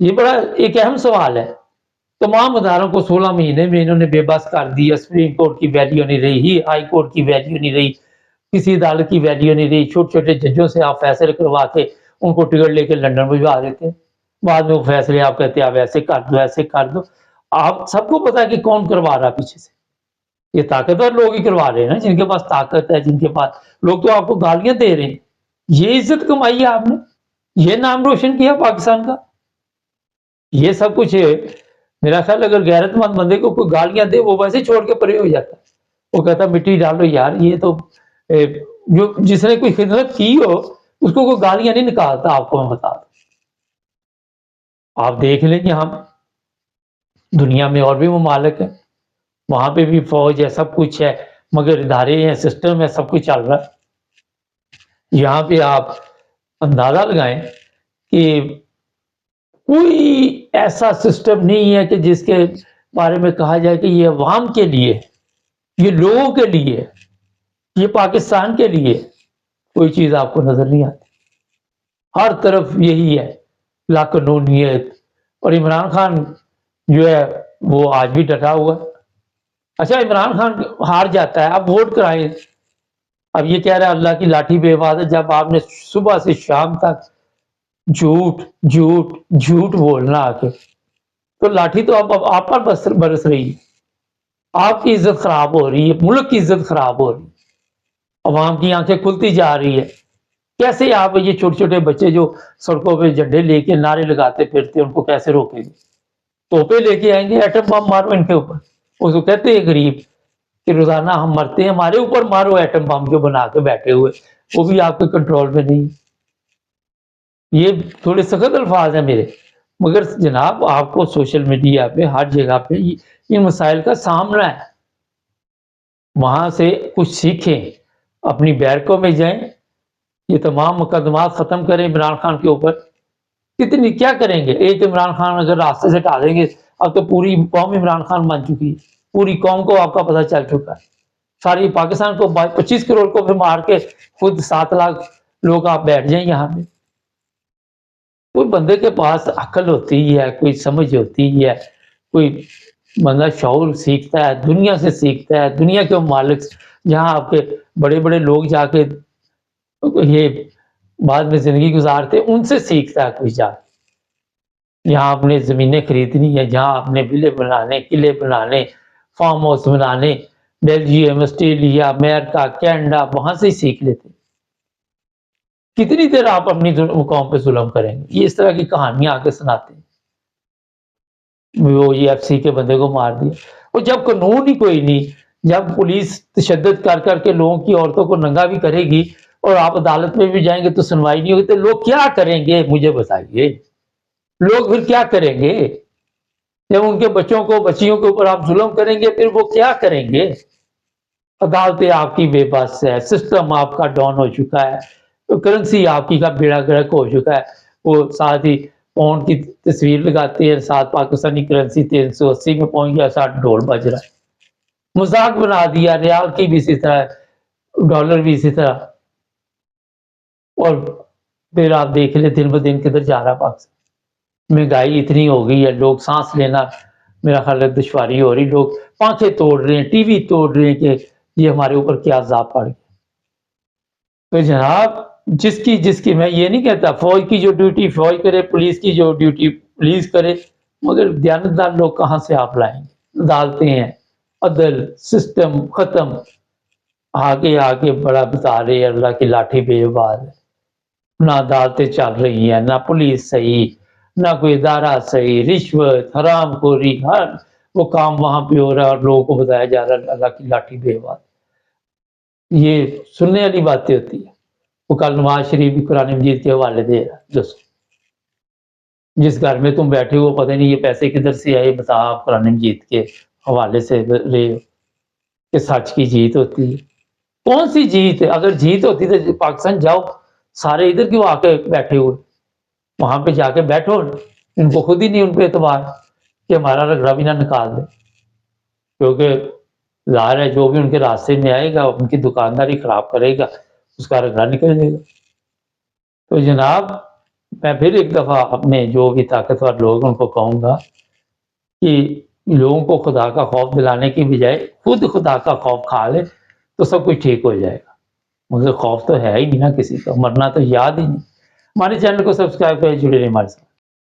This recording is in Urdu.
یہ بڑا ایک اہم سوال ہے. تمام اداروں کو 16 مہینے میں انہوں نے بے بس کر دیا. سپریم کورٹ کی ویلیو نہیں رہی، ہائی کورٹ کی ویلیو نہیں رہی، کسی عدالت کی ویلیو نہیں رہی. چھوٹے چھوٹے ججوں سے آپ فیصلے کروا کے ان کو ٹکٹ لے کے لنڈن بھجوا دیتے ہیں. بعد میں وہ فیصلے آپ کہتے ہیں آپ ایسے کر دو ایسے کر دو. آپ سب کو پتا ہے کہ کون کروا رہا پیچھے سے. یہ طاقتور لوگ ہی کروا رہے ہیں نا، جن کے پاس طاقت ہے، جن کے پاس. لوگ تو آپ کو گالیاں دے رہے ہیں. یہ عزت کمائی ہے آپ نے، یہ نام روشن کیا پاکستان کا. یہ سب کچھ ہے. میرا خیال اگر غیرت مند بندے کو کوئی گالیاں دے وہ ویسے چھوڑ کے پرے ہو جاتا. وہ کہتا مٹی ڈالو یار. یہ تو جو جس نے کوئی خدمت کی ہو اس کو کوئی گالیاں نہیں نکالتا. آپ کو میں بتا دوں، آپ دیکھ لیں کہ ہم دنیا میں اور بھی ممالک ہیں، وہاں پہ بھی فوج ہے، سب کچھ ہے، مگر ادارے ہیں، سسٹم ہے، سب کچھ چل رہا ہے. یہاں پہ آپ اندازہ لگائیں کہ کوئی ایسا سسٹم نہیں ہے کہ جس کے بارے میں کہا جائے کہ یہ عوام کے لیے، یہ لوگوں کے لیے، یہ پاکستان کے لیے کوئی چیز آپ کو نظر نہیں آتی. ہر طرف یہی ہے لاقانونیت. اور عمران خان جو ہے وہ آج بھی ڈٹا ہوا ہے. اچھا عمران خان ہار جاتا ہے، اب ووٹ کرائیں. اب یہ کہہ رہا ہے اللہ کی لاٹھی بے آواز ہے. جب آپ نے صبح سے شام تک جھوٹ جھوٹ جھوٹ بولنا آ کے، تو لاٹھی تو اب آپ پر برس رہی ہے. آپ کی عزت خراب ہو رہی ہے، ملک کی عزت خراب ہو رہی ہے، عوام کی آنکھیں کھلتی جا رہی ہے. کیسے آپ یہ چھوٹے چھوٹے بچے جو سڑکوں پہ جھنڈے لے کے نعرے لگاتے پھرتے ان کو کیسے روکیں گے؟ توپے لے کے آئیں گے، ایٹم بم مارو ان کے اوپر. اس کو کہتے ہیں غریب کہ روزانہ ہم مرتے ہیں، ہمارے اوپر مارو ایٹم بم جو بنا کے بیٹھے ہوئے، وہ بھی آپ کے کنٹرول میں نہیں. یہ تھوڑے سخت الفاظ ہیں میرے، مگر جناب آپ کو سوشل میڈیا پہ ہر جگہ پہ ان مسائل کا سامنا ہے. وہاں سے کچھ سیکھیں، اپنی بیرکوں میں جائیں، یہ تمام مقدمات ختم کریں عمران خان کے اوپر. کتنی کیا کریں گے؟ ایک عمران خان اگر راستے سے ہٹا دیں گے، اب تو پوری قوم عمران خان بن چکی ہے. پوری قوم کو آپ کا پتہ چل چکا ہے. ساری پاکستان کو 25 کروڑ کو پھر مار کے خود 7 لاکھ لوگ آپ بیٹھ جائیں یہاں پہ. کوئی بندے کے پاس عقل ہوتی ہے، کوئی سمجھ ہوتی ہے، کوئی بندہ شعور سیکھتا ہے، دنیا سے سیکھتا ہے، دنیا کے ممالک جہاں آپ کے بڑے بڑے لوگ جا کے یہ بعد میں زندگی گزارتے ان سے سیکھتا ہے. کوئی جا یہاں آپ نے زمینیں خریدنی ہے، جہاں آپ نے ویلے بنانے، قلعے بنانے، فارم ہاؤس بنانے، بیلجیم، آسٹریلیا، امریکہ، کینیڈا، وہاں سے ہی سیکھ لیتے. کتنی دیر آپ اپنی قوم پہ ظلم کریں گے؟ یہ اس طرح کی کہانیاں آ کے سناتے ہیں. وہ یہ ایف سی کے بندے کو مار دیا. اور جب قانون ہی کوئی نہیں، جب پولیس تشدد کر کر کے لوگوں کی عورتوں کو ننگا بھی کرے گی اور آپ عدالت میں بھی جائیں گے تو سنوائی نہیں ہوگی، تو لوگ کیا کریں گے؟ مجھے بتائیے، لوگ پھر کیا کریں گے؟ جب ان کے بچوں کو بچیوں کے اوپر آپ ظلم کریں گے پھر وہ کیا کریں گے؟ عدالتیں آپ کی بے بس ہے، سسٹم آپ کا ڈاؤن ہو چکا ہے، کرنسی آپ کی کا بیڑا گرک ہو چکا ہے. وہ ساتھ ہی پاؤنڈ کی تصویر لگاتے ہیں، ساتھ پاکستانی کرنسی 380 میں پہنچ گیا، ساتھ ڈھول بج رہا ہے. مذاق بنا دیا. ریال کی بھی اسی طرح، ڈالر بھی اسی طرح. اور پھر آپ دیکھ لیں دن بدن کدھر جا رہا پاکستان. مہنگائی اتنی ہو گئی ہے، لوگ سانس لینا میرا خیال ہے دشواری ہو رہی. لوگ پنکھے توڑ رہے ہیں، ٹی وی توڑ رہے ہیں کہ یہ ہمارے اوپر کیا عذاب پڑ گیا. تو جناب جس کی میں یہ نہیں کہتا فوج کی جو ڈیوٹی فوج کرے، پولیس کی جو ڈیوٹی پولیس کرے، مگر دیانتدار لوگ کہاں سے آپ لائیں گے؟ عدالتیں ہیں، عدل سسٹم ختم. آگے آگے بڑا بتا رہے ہیں اللہ کی لاٹھی بے آواز ہے. نہ عدالتیں چل رہی ہیں، نہ پولیس صحیح، نہ کوئی ادارہ صحیح، رشوت، حرام خوری، ہر وہ کام وہاں پہ ہو رہا ہے اور لوگوں کو بتایا جا رہا ہے اللہ کی لاٹھی بے آواز. یہ سننے والی باتیں ہوتی ہیں. وہ کل نواز شریف بھی قرآن مجید کے حوالے دے رہا، جس گھر میں تم بیٹھے ہو پتہ نہیں یہ پیسے کدھر سے آئے، بتا آپ قرآن مجید کے حوالے سے رہے ہو کہ سچ کی جیت ہوتی ہے. کون سی جیت ہے؟ اگر جیت ہوتی تو پاکستان جاؤ، سارے ادھر کیوں آ کے بیٹھے ہوئے؟ وہاں پہ جا کے بیٹھو. ان کو خود ہی نہیں ان پہ اعتبار کہ ہمارا رگڑا بھی نہ نکال دے، کیونکہ ظاہر ہے جو بھی ان کے راستے میں آئے گا ان کی دکانداری خراب کرے گا، اس کا رگڑا نکل جائے گا. تو جناب میں پھر ایک دفعہ اپنے جو بھی طاقتور لوگ ان کو کہوں گا کہ لوگوں کو خدا کا خوف دلانے کی بجائے خود خدا کا خوف کھا لے تو سب کچھ ٹھیک ہو جائے گا. مجھے خوف تو ہے ہی نہیں نا کسی کا, مرنا تو یاد ہی نہیں. ہمارے چینل کو سبسکرائب کریں, جڑے رہیں ہمارے ساتھ.